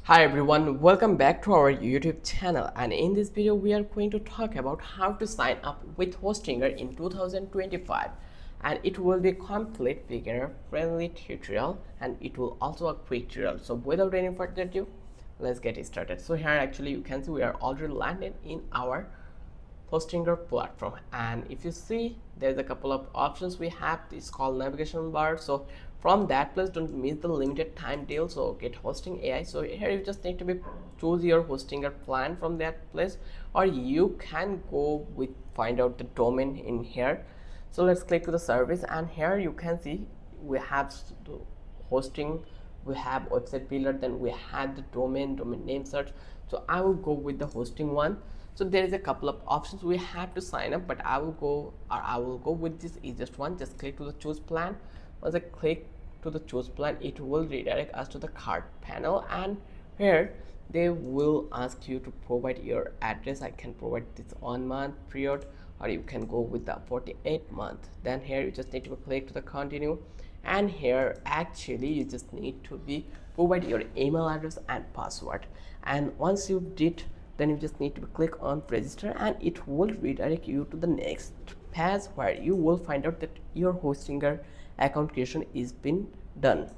Hi everyone, welcome back to our YouTube channel, and in this video we are going to talk about how to sign up with Hostinger in 2025, and it will be a complete beginner friendly tutorial and it will also a quick tutorial. So without any further ado, let's get started. So here actually you can see we are already landed in our Hostinger platform, and if you see there's a couple of options we have. It's called navigation bar. So from that place, don't miss the limited time deal. So get hosting AI. So here you just need to be choose your Hostinger plan from that place, or you can go with find out the domain in here. So let's click to the service, and here you can see we have hosting, we have website builder, then we have the domain name search. So I will go with the hosting one. So there is a couple of options we have to sign up, but I will go with this easiest one. Just click to the choose plan. Once I click to the choose plan, it will redirect us to the card panel, and here they will ask you to provide your address. I can provide this 1 month period, or you can go with the 48 month. Then here you just need to click to the continue, and here actually you just need to be provide your email address and password. And once you did, then you just need to click on register, and it will redirect you to the next page where you will find out that your Hostinger account creation is been done.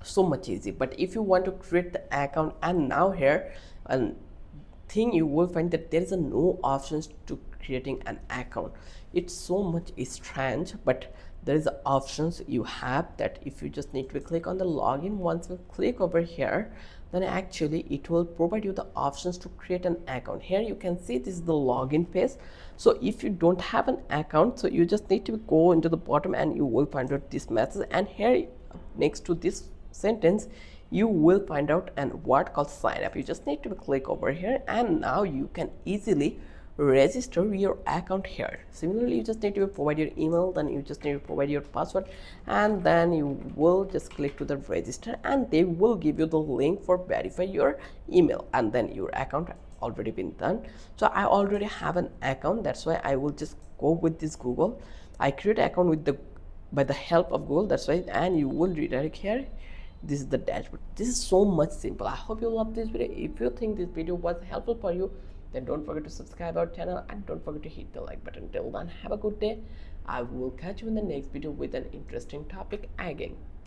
So much easy. But if you want to create the account, and now here and thing you will find that there is a no options to creating an account. It's so much strange, but there is options you have that if you just need to click on the login. Once you click over here, then actually it will provide you the options to create an account. Here you can see this is the login page. So if you don't have an account, so you just need to go into the bottom and you will find out this message, and here next to this sentence you will find out an word called sign up. You just need to click over here, and now you can easily register your account here. Similarly, you just need to provide your email, then you just need to provide your password, and then you will just click to the register, and they will give you the link for verify your email, and then your account already been done. So I already have an account, that's why I will just go with this Google. I create an account with the by the help of Google, that's why, and you will redirect here. This is the dashboard. This is so much simple. I hope you love this video. If you think this video was helpful for you, then don't forget to subscribe our channel and don't forget to hit the like button. Till then, have a good day. I will catch you in the next video with an interesting topic again.